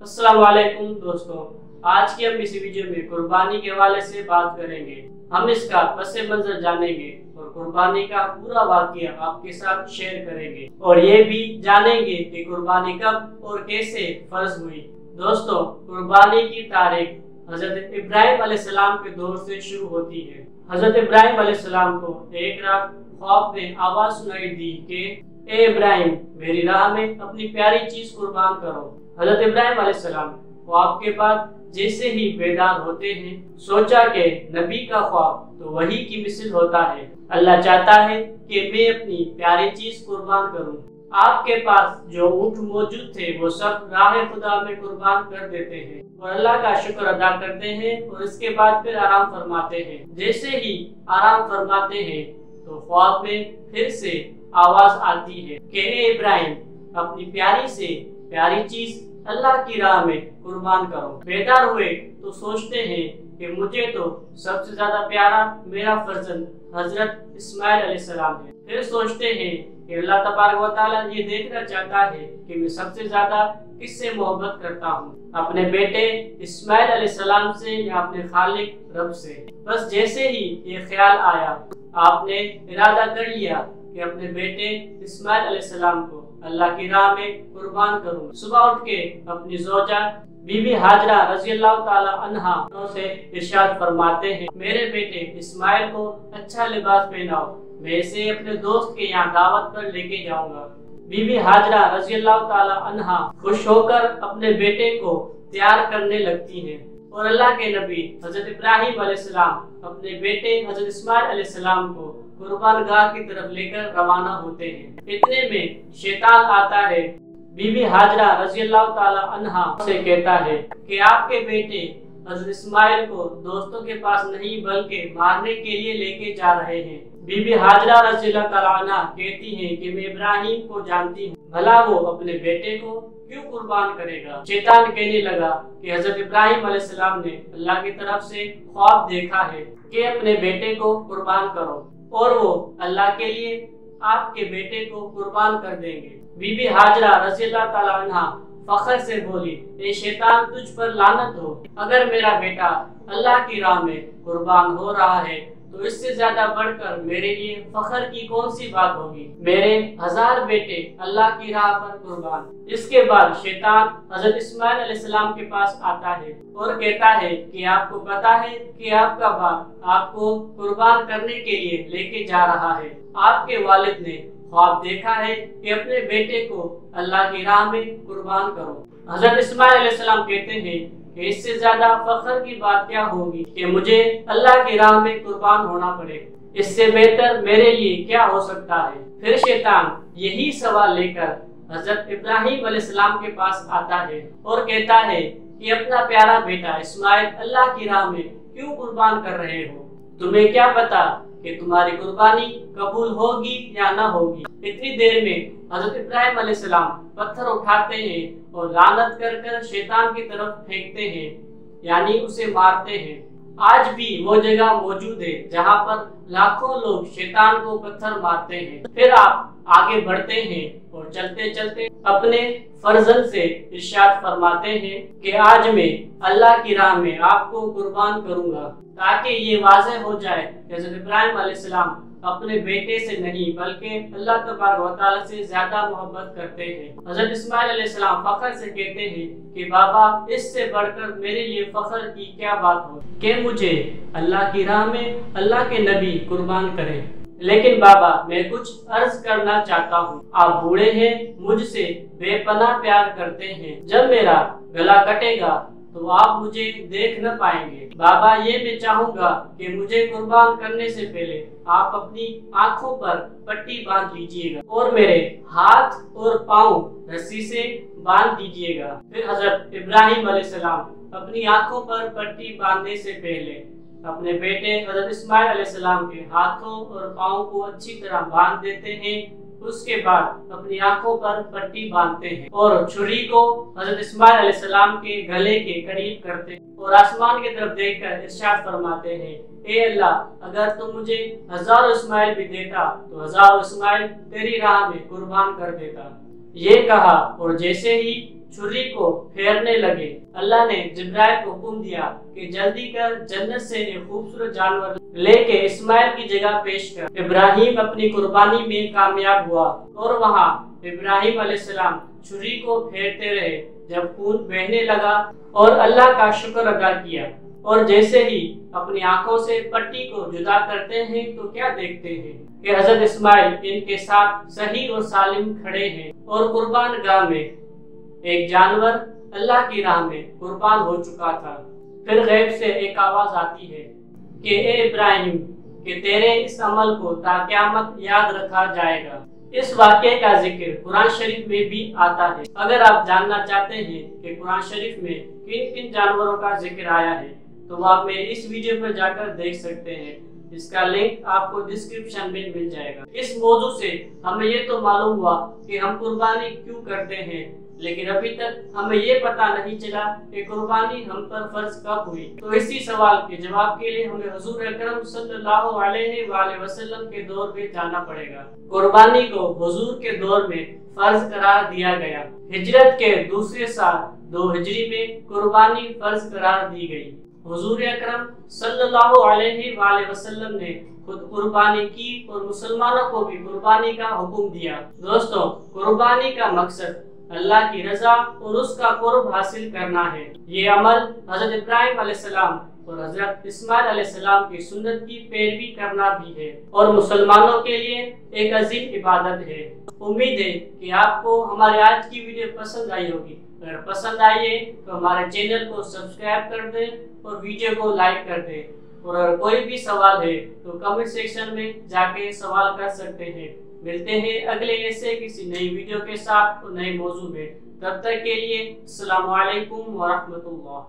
अस्सलाम वालेकुम दोस्तों, आज की हम इस वीडियो में कुर्बानी के हवाले से बात करेंगे। हम इसका पस मंजर जानेंगे और कुर्बानी का पूरा वाकया आपके साथ शेयर करेंगे और ये भी जानेंगे कि कुर्बानी कब और कैसे फर्ज हुई। दोस्तों, कुर्बानी की तारीख हजरत इब्राहिम अलैहिस्सलाम के दौर से शुरू होती है। हजरत इब्राहिम अलैहिस्सलाम को एक रात ख्वाब में आवाज सुनाई दी कि ए इब्राहिम, मेरी राह में अपनी प्यारी चीज कुर्बान करो। हजरत इब्राहिम अलैहिस्सलाम ख्वाब के बाद जैसे ही बेदार होते हैं, सोचा कि नबी का ख्वाब तो वही की मिसल होता है। अल्लाह चाहता है कि मैं अपनी प्यारी चीज कुर्बान करूं। आपके पास जो ऊंट मौजूद थे वो सब राह खुदा में कुर्बान कर देते हैं और अल्लाह का शुक्र अदा करते हैं और इसके बाद फिर आराम फरमाते हैं। जैसे ही आराम फरमाते हैं तो ख्वाब में फिर से आवाज आती है कि ए इब्राहिम, अपनी प्यारी से प्यारी चीज अल्लाह की राह में कुर्बान करो। बेदार हुए तो सोचते हैं कि मुझे तो सबसे ज्यादा प्यारा मेरा फर्जंद हजरत इस्माइल अलैहिस्सलाम है। फिर सोचते हैं कि अल्लाह तबारक व तआला ये देखना चाहता है कि मैं सबसे ज्यादा किससे मोहब्बत करता हूँ, अपने बेटे इस्माइल अलैहिस्सलाम से या अपने खालिक रब से। बस जैसे ही ये ख्याल आया, आपने इरादा कर लिया कि अपने बेटे इस्माइल अलैहिस्सलाम को अल्लाह की राह में कुर्बान करूं। सुबह उठ के अपनी जोजा बीबी हाजरा रज़ियल्लाहु ताला अन्हा से इरशाद फरमाते हैं, मेरे बेटे इस्माइल को अच्छा लिबास पहनाओ, मैं इसे अपने दोस्त के यहाँ दावत पर लेके जाऊंगा। बीबी हाजरा रज़ियल्लाहु ताला अन्हा खुश होकर अपने बेटे को तैयार करने लगती हैं और अल्लाह के नबी हजरत इब्राहिम अलैहिस्सलाम अपने बेटे हजरत इस्माइल अलैहिस्सलाम को कुर्बान गाह की तरफ लेकर रवाना होते हैं। इतने में शैतान आता है। बीबी हाजरा रज़ियल्लाहु ताला अन्हा से कहता है कि आपके बेटे हजरत इस्माइल को दोस्तों के पास नहीं बल्कि मारने के लिए लेके जा रहे हैं। बीबी हाजरा रज़ियल्लाहु ताला अन्हा कहती हैं कि मैं इब्राहिम को जानती हूँ, भला वो अपने बेटे को क्यों कुर्बान करेगा। शैतान कहने लगा कि हजरत इब्राहिम अलैहिस्सलाम ने अल्लाह की तरफ से ख्वाब देखा है कि अपने बेटे को कुर्बान करो और वो अल्लाह के लिए आपके बेटे को कुर्बान कर देंगे। बीबी हाजरा रज़ियल्लाहु ताला अन्हा फख्र से बोली, ए शैतान, तुझ पर लानत हो, अगर मेरा बेटा अल्लाह की राह में कुर्बान हो रहा है तो इससे ज्यादा बढ़कर मेरे लिए फख्र की कौन सी बात होगी। मेरे 1000 बेटे अल्लाह की राह पर कुर्बान। इसके बाद शैतान हजरत इस्माइल अलैहिस्सलाम के पास आता है और कहता है कि आपको पता है कि आपका बाप आपको कुर्बान करने के लिए लेके जा रहा है। आपके वालिद ने ख्वाब देखा है कि अपने बेटे को अल्लाह की राह में कुर्बान करो। हजरत इस्माइल अलैहिस्सलाम कहते हैं कि इससे ज्यादा फख्र की बात क्या होगी कि मुझे अल्लाह की राह में कुर्बान होना पड़े, इससे बेहतर मेरे लिए क्या हो सकता है। फिर शैतान यही सवाल लेकर हजरत इब्राहिम अलैहिस्सलाम के पास आता है और कहता है कि अपना प्यारा बेटा इस्माइल अल्लाह की राह में क्यों कुर्बान कर रहे हो, तुम्हें क्या पता कि तुम्हारी कुर्बानी कबूल होगी या ना होगी। इतनी देर में हजरत इब्राहिम अलैहिस्सलाम पत्थर उठाते हैं और लानत कर कर शैतान की तरफ फेंकते हैं, यानी उसे मारते हैं। आज भी वो जगह मौजूद है जहाँ पर लाखों लोग शैतान को पत्थर मारते हैं। फिर आप आगे बढ़ते हैं और चलते चलते अपने फर्जंद से इरशाद फरमाते हैं कि आज मैं अल्लाह की राह में आपको कुर्बान करूंगा, ताकि ये वाज़ेह हो जाए कि हज़रत इब्राहिम अलैहिस्सलाम अपने बेटे से नहीं बल्कि अल्लाह तबारक व तआला से ज्यादा मोहब्बत करते हैं। हज़रत इस्माइल अलैहिस्सलाम फख्र से कहते हैं कि बाबा, इससे बढ़कर मेरे लिए फख्र की क्या बात हो कि मुझे अल्लाह की राह में अल्लाह के नबी कुर्बान करें। लेकिन बाबा, मैं कुछ अर्ज करना चाहता हूँ। आप बूढ़े हैं, मुझसे बेपनाह प्यार करते हैं, जब मेरा गला कटेगा तो आप मुझे देख न पाएंगे। बाबा, ये मैं चाहूंगा कि मुझे कुर्बान करने से पहले आप अपनी आंखों पर पट्टी बांध लीजिएगा और मेरे हाथ और पाँव रस्सी से बांध दीजिएगा। फिर हजरत इब्राहिम अलैहिस्सलाम अपनी आंखों पर पट्टी बांधने से पहले अपने बेटे हजरत इस्माइल अलैहिस्सलाम के हाथों और पाँव को अच्छी तरह बांध देते हैं। उसके बाद अपनी आंखों पर पट्टी बांधते हैं और छुरी को हजरत इस्माइल अलैहिस्सलाम के गले के करीब करते हैं और आसमान की तरफ देखकर इरशाद फरमाते हैं, ए अल्लाह, अगर तुम मुझे 1000 इस्माइल भी देता तो 1000 इस्माइल तेरी राह में कुर्बान कर देता। ये कहा और जैसे ही छुरी को फेरने लगे। अल्लाह ने जिब्राइल को हुक्म दिया कि जल्दी कर जन्नत से एक खूबसूरत जानवर लेके इस्माइल की जगह पेश कर। इब्राहिम अपनी कुर्बानी में कामयाब हुआ और वहाँ इब्राहिम अलैहिस्सलाम छुरी को फेरते रहे जब खून बहने लगा और अल्लाह का शुक्र अदा किया। और जैसे ही अपनी आंखों से पट्टी को जुदा करते हैं तो क्या देखते हैं कि हजरत इस्माइल इनके साथ सही और सालिम खड़े हैं और कुर्बान गाह में एक जानवर अल्लाह की राह में कुर्बान हो चुका था। फिर गैब से एक आवाज आती है कि ए इब्राहिम कि तेरे इस अमल को ता क़यामत याद रखा जाएगा। इस वाक़े का जिक्र कुरान शरीफ में भी आता है। अगर आप जानना चाहते हैं कि कुरान शरीफ में किन किन जानवरों का जिक्र आया है तो आप मेरे इस वीडियो पर जाकर देख सकते हैं। इसका लिंक आपको डिस्क्रिप्शन में मिल जाएगा। इस मौजू से हमें ये तो मालूम हुआ कि हम कुर्बानी क्यों करते हैं, लेकिन अभी तक हमें ये पता नहीं चला कि कुर्बानी हम पर फर्ज कब हुई। तो इसी सवाल के जवाब के लिए हमें हुजूर अकरम सल्लल्लाहु अलैहि वसल्लम के दौर में जाना पड़ेगा। कुर्बानी को हुजूर के दौर में फर्ज करार दिया गया। हिजरत के दूसरे साल 2 हिजरी में कुर्बानी फर्ज करार दी गई। हुजूर अकरम सल्लल्लाहु अलैहि वसल्लम ने खुद कुर्बानी की और मुसलमानों को भी कुर्बानी का हुक्म दिया। दोस्तों, कुर्बानी का मकसद अल्लाह की रजा और उसका कुर्ब हासिल करना है। ये अमल हजरत इब्राहिम अलैहिस्सलाम और हजरत इस्माइल अलैहिस्सलाम की सुन्नत की पैरवी करना भी है और मुसलमानों के लिए एक अजीम इबादत है। उम्मीद है कि आपको हमारी आज की वीडियो पसंद आई होगी। अगर पसंद आई है तो हमारे चैनल को सब्सक्राइब कर दें और वीडियो को लाइक कर दें। और अगर कोई भी सवाल है तो कमेंट सेक्शन में जाके सवाल कर सकते हैं। मिलते हैं अगले ऐसे किसी नई वीडियो के साथ और नए मौजू में। तब तक के लिए अस्सलामु अलैकुम व रहमतुल्लाह।